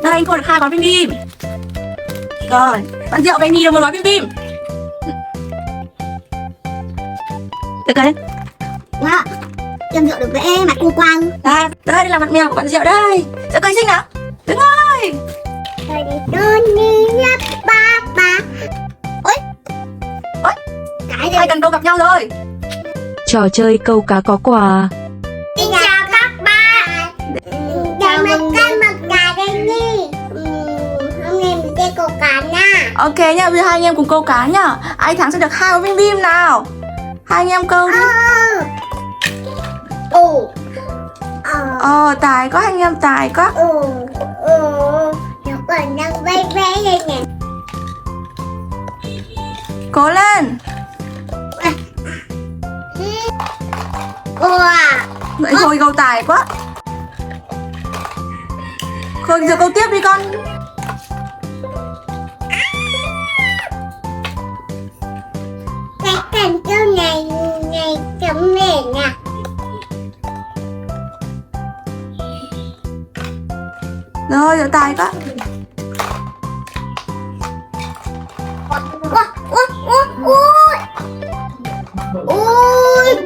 Đây anh Khôi được 2 gói bim bim. Rồi, bạn Diệu về nhì được 1 gói bim bim. Được rồi. Wow, em Diệu được vẽ mặt cô Quang. Đây là mặt mèo của bạn Diệu đây. Diệu cười xinh nào. Đứng rồi. Ôi, hai cần câu gặp nhau rồi. Trò chơi câu cá có quà. Xin chào các bạn. Chào mừng cả đây Nhi. Hôm nay mình chơi câu cá nha. Ok nhá, bây giờ hai anh em cùng câu cá nhá. Ai thắng sẽ được 2 gói bim bim nào. Hai anh em câu đi. Tài quá, hai anh em tài quá. Nó còn đang vẽ vẽ đây nè. Cố lên. Vậy Khôi câu tài quá. Khôi giờ câu tiếp đi con. Cái cần câu này chấm nền nè. Rồi giờ tài quá. Ôi,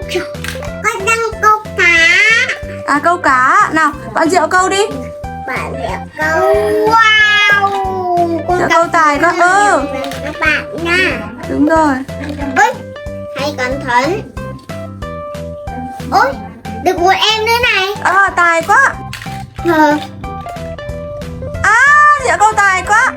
con đang câu cá. Câu cá. Nào, bạn Diệu câu đi. Bạn Diệu câu. Wow, Diệu câu tài quá. Các bạn nha. Đúng rồi. Ôi, hãy cẩn thận. Ôi, được một em nữa này. Tài quá. Diệu câu tài quá.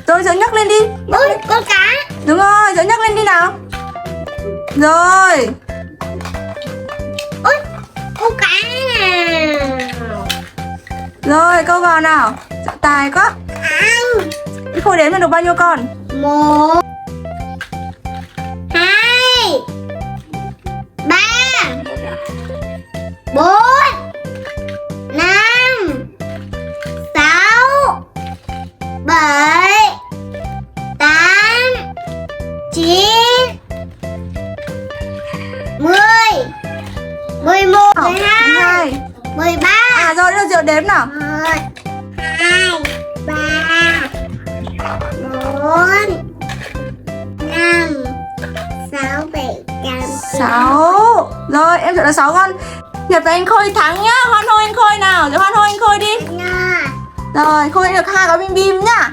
Rồi Diệu nhấc lên đi. Ôi, con cá. Đúng rồi, Diệu nhấc lên đi nào. Rồi. Ôi, con cá nào. Rồi câu vào nào. Diệu tài quá. Khôi đếm được bao nhiêu con? 1 2 3 4 5 6 7 8 9 10 11 12 13. Rồi được Diệu đếm nào. 1 2 3 4 5 6 7 8 6. Rồi em Diệu là 6 con. Nhật và anh Khôi thắng nhá. Hoan hô anh Khôi nào. Diệu hoan hô anh Khôi đi. Rồi Khôi được 2 gói bim bim nhá.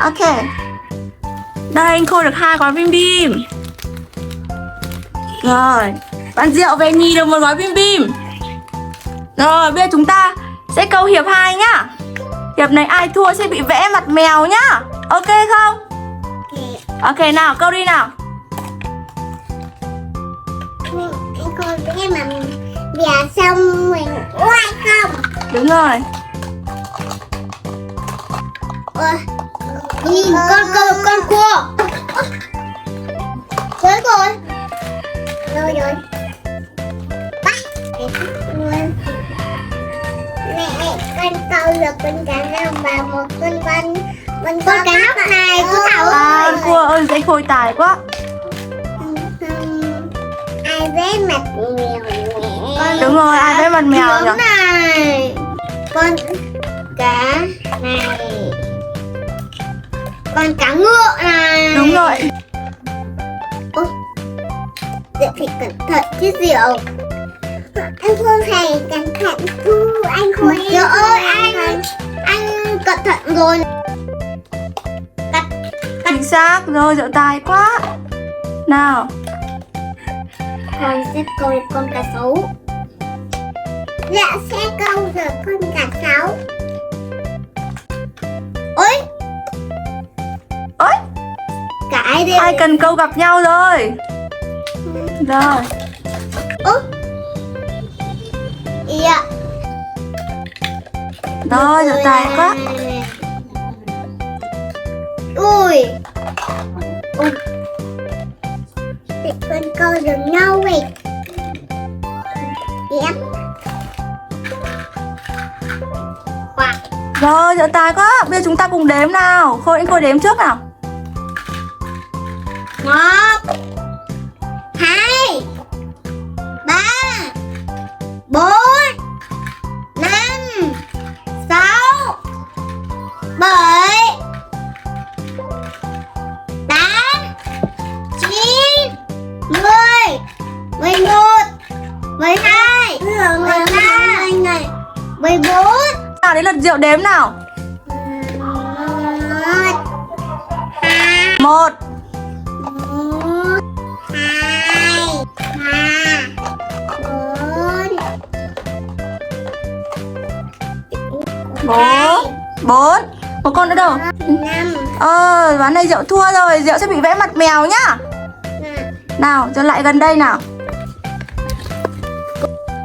Ok. Đây anh Khôi được 2 gói bim bim. Rồi bạn Diệu về nhì được 1 gói bim bim. Rồi bây giờ chúng ta sẽ câu hiệp 2 nhá. Hiệp này ai thua sẽ bị vẽ mặt mèo nhá. Ok không? Ok nào, câu đi nào. Anh Khôi vẽ mà bè xong mình oai không? Đúng rồi. Nhìn con cua. Tới rồi. Rồi. Bắt. Để bắt luôn. Mẹ, con câu được con cá nào vào một con cá nóc này của Thảo ơi. Cua ơi, anh Khôi tài quá. Ai vẽ mặt mèo nhỉ? Đúng rồi, ai vẽ mặt mèo nhỉ? Này. Con cá này. Con cá ngựa này. Đúng rồi. Diệu phải cẩn thận chứ Diệu. Anh Khôi phải cẩn thận chứ. Anh Khôi. Diệu ơi, anh cẩn thận rồi. Chính xác. Rồi Diệu tài quá. Nào. Con sẽ câu được con cá sấu. Dạ sẽ câu được con cá sấu. Ôi. Cái đi. 2 cần câu gặp nhau rồi. Rồi. Dạ. Rồi Diệu tài quá. Ui. Để con câu được nhau vậy. Yep. Rồi Diệu tài quá. Bây giờ chúng ta cùng đếm nào. Khôi anh Khôi đếm trước nào. 1 2 3 4 14. Nào đến lượt Diệu đếm nào. 1 1 2 3 4 4 một con nữa đâu. 5 Ván này Diệu thua rồi, Diệu sẽ bị vẽ mặt mèo nhá. Nào, cho lại gần đây nào.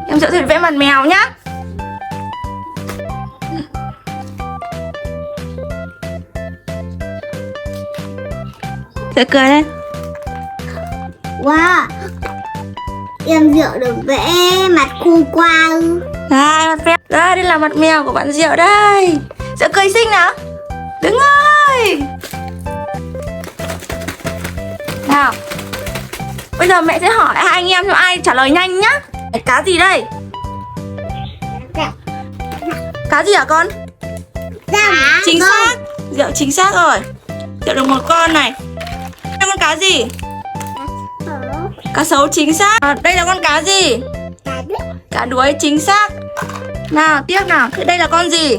Em Diệu sẽ bị vẽ mặt mèo nhá. Diệu cười lên. Wow, em Diệu được vẽ mặt khu qua. Đây, mặt mèo. Đây là mặt mèo của bạn Diệu đây. Diệu cười xinh nào. Đứng ơi. Nào. Bây giờ mẹ sẽ hỏi hai anh em xem ai trả lời nhanh nhá. Cá gì đây? Cá gì hả con? Chính xác. Diệu chính xác rồi. Diệu được một con này. Đây con cá gì? Cá sấu chính xác. Đây là con cá gì? Cá đuối chính xác. Nào tiếp nào. Thế đây là con gì?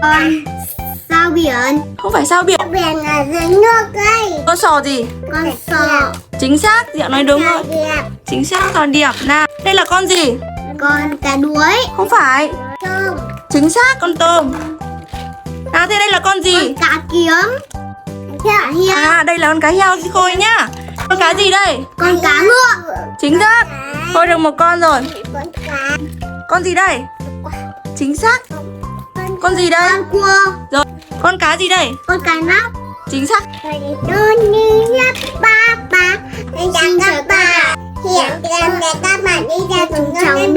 Con sao biển. Không phải sao biển. Sao biển ở dưới nước đây. Con sò gì? Con sò. Chính xác. Diệu nói đúng rồi. Đẹp. Chính xác là điểm. Nào đây là con gì? Con cá đuối. Không phải. Tôm. Chính xác con tôm. Nào thế đây là con gì? Con cá kiếm. Cá heo. Đây là con cá heo Khôi nhá. Con cá gì đây? Con cá ngựa. Chính xác. Khôi được một con rồi. Con cá. Con gì đây? Chính xác. Con gì đây? Con cua. Rồi. Con cá gì đây? Con cá nóc. Chính xác. Tôi đi lắp ba ba. Xin chào các bạn. Hiện tại các bạn đi ra cùng con